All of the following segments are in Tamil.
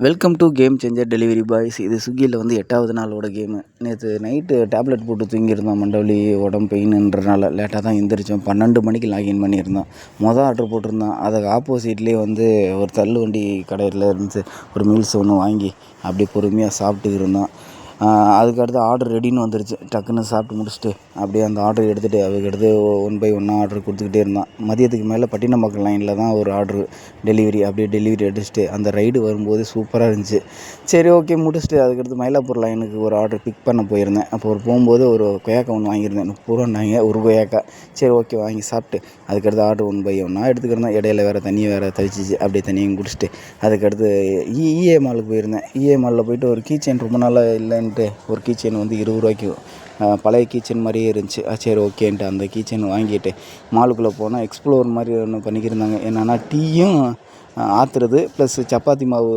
Welcome to game changer delivery boys. இது ஸ்விக்கியில் வந்து 8வது நாளோட கேமு. நேற்று நைட்டு டேப்லெட் போட்டு தூங்கியிருந்தோம். மண்டவலி உடம்பு பெயின்ன்றனால லேட்டாக தான் எந்திரிச்சோம். 12 மணிக்கு லாகின் பண்ணியிருந்தோம். ஆர்டர் போட்டிருந்தோம். அதுக்கு ஆப்போசிட்லேயே வந்து ஒரு தள்ளு வண்டி கடையில் இருந்து ஒரு மீல்ஸ் ஒன்று வாங்கி அப்படியே பொறுமையாக சாப்பிட்டு இருந்தோம். அதுக்கடுத்து ஆர்டர் ரெடின்னு வந்துருச்சு. டக்குன்னு சாப்பிட்டு முடிச்சுட்டு அப்படியே அந்த ஆர்டர் எடுத்துகிட்டு அதுக்கடுத்து 1 பை 1 ஆர்டர் கொடுத்துக்கிட்டே இருந்தான். மதியத்துக்கு மேலே பட்டினப்பாக்கம் லைனில் தான் ஒரு ஆர்டரு டெலிவரி. அப்படியே டெலிவரி அடிச்சுட்டு அந்த ரைடு வரும்போது சூப்பராக இருந்துச்சு. சரி, ஓகே, முடிச்சுட்டு அதுக்கடுத்து மயிலாப்பூர் லைனுக்கு ஒரு ஆர்டர் பிக் பண்ண போயிருந்தேன். அப்போ போகும்போது ஒரு கொய்யாக்கா ஒன்று வாங்கியிருந்தேன். 30 ரூபான்னாங்க ஒரு கொய்யாக்கா. சரி, ஓகே, வாங்கி சாப்பிட்டு அதுக்கடுத்து ஆர்டர் 1 பை 1 எடுத்துக்கிருந்தேன். இடையில வேறு தண்ணி வேறு தவிச்சிச்சு. அப்படியே தண்ணியும் குடிச்சிட்டு அதுக்கடுத்து இஏ மாலுக்கு போயிருந்தேன். இஏ மாலில் போயிட்டு ஒரு கீ செயின் ரொம்ப நாளாக இல்லைன்ட்டு ஒரு கீ செயின் வந்து 20 ரூபாய்க்கு பழைய கீ செயின் மாதிரியே இருந்துச்சு. சரி, ஓகேன்ட்டு அந்த கீ செயின் வாங்கிட்டு மாலுக்குள்ளே போனால் எக்ஸ்ப்ளோர் மாதிரி ஒன்று பண்ணிக்கிருந்தாங்க. என்னென்னா டீயும் ஆற்றுறது ப்ளஸ் சப்பாத்தி மாவு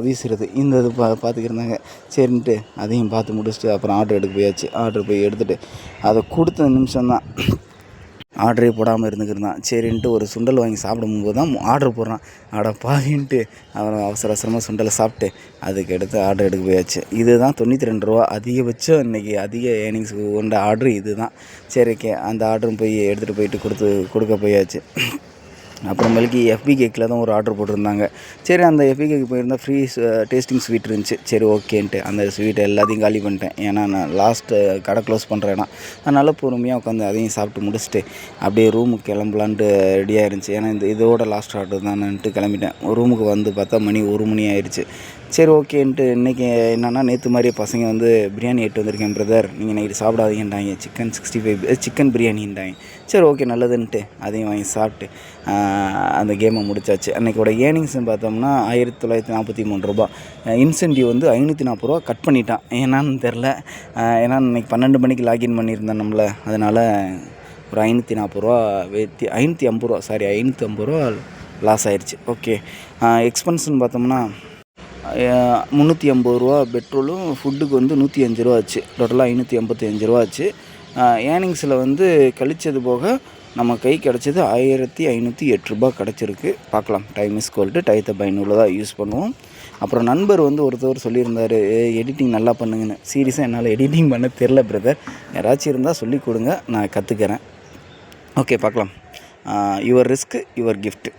வீசுறது இந்த இது பார்த்துக்கிருந்தாங்க. சரின்ட்டு அதையும் பார்த்து முடிச்சுட்டு அப்புறம் ஆர்டர் எடுக்க போயாச்சு. ஆர்டர் போய் எடுத்துகிட்டு அதை கொடுத்த நிமிஷம்தான் ஆர்டரே போடாமல் இருந்துக்கிருந்தான். சரின்ட்டு ஒரு சுண்டல் வாங்கி சாப்பிடும்போது தான் ஆர்டர் போடுறான். அட பாவின்ட்டு அப்புறம் அவசரமாக சுண்டலை சாப்பிட்டு அதுக்கடுத்து ஆர்டர் எடுக்க போயாச்சு. இது தான் 92 ரூபா அதிகபட்சம் இன்றைக்கி அதிக ஏர்னிங்ஸ் கொண்ட ஆர்டரு இது தான். சரி, அந்த ஆர்டரும் போய் எடுத்துகிட்டு போயிட்டு கொடுக்க போயாச்சு. அப்புறமேலுக்கு எஃபி கேக்கில் தான் ஒரு ஆர்டர் போட்டிருந்தாங்க. சரி, அந்த எஃபி கேக்கு போயிருந்தால் ஃப்ரீ டேஸ்டிங் ஸ்வீட் இருந்துச்சு. சரி, ஓகேன்ட்டு அந்த ஸ்வீட்டை எல்லாத்தையும் காலி பண்ணிட்டேன். ஏன்னா நான் லாஸ்ட்டு கடை க்ளோஸ் பண்ணுறேன்னா அதனால் பொறுமையாக உட்காந்து அதையும் சாப்பிட்டு முடிச்சுட்டு அப்படியே ரூமுக்கு கிளம்பலான்ட்டு ரெடியாக இருந்துச்சு. ஏன்னா இதோட லாஸ்ட் ஆர்டர் தானேன்ட்டு கிளம்பிட்டேன். ரூமுக்கு வந்து பார்த்தா மணி 1 மணி ஆயிடுச்சு. சரி, ஓகேன்ட்டு இன்றைக்கி என்னென்னா நேற்று மாதிரியே பசங்க வந்து பிரியாணி எடுத்து வந்திருக்கேன் பிரதர், நீங்கள் நைட்டு சாப்பிடாதீங்கன்றாங்க. சிக்கன் 65 சிக்கன் பிரியாணின்றாங்க. சரி, ஓகே, நல்லதுன்ட்டு அதையும் வாங்கி சாப்பிட்டு அந்த கேமை முடிச்சாச்சு. அன்றைக்கோட ஏர்னிங்ஸ்னு பார்த்தோம்னா 1943 ரூபா. இன்சென்டிவ் வந்து 540 ரூபா கட் பண்ணிட்டான். ஏன்னான்னு தெரில. ஏன்னா இன்றைக்கி 12 மணிக்கு லாகின் பண்ணியிருந்தேன் நம்மள. அதனால் ஒரு 540 ரூபா 550 ரூபா 550 ரூபா லாஸ் ஆயிடுச்சு. ஓகே, எக்ஸ்பென்ஸ்னு பார்த்தோம்னா 380 ரூபா பெட்ரோலும் ஃபுட்டுக்கு வந்து 105 ரூபா ஆச்சு. டோட்டலாக 585 ரூபா ஆச்சு. ஏர்னிங்ஸில் வந்து கழிச்சது போக நம்ம கை கிடச்சது 1508 ரூபா கிடச்சிருக்கு. பார்க்கலாம். Time is gold. டயத்தை பயனுள்ளதாக யூஸ் பண்ணுவோம். அப்புறம் நண்பர் வந்து ஒருத்தவர் சொல்லியிருந்தார், எடிட்டிங் நல்லா பண்ணுங்கன்னு. சீரியஸாக என்னால் எடிட்டிங் பண்ண தெரில பிரதர். யாராச்சும் இருந்தால் சொல்லி கொடுங்க, நான் கற்றுக்கிறேன். ஓகே, பார்க்கலாம். Your risk your gift.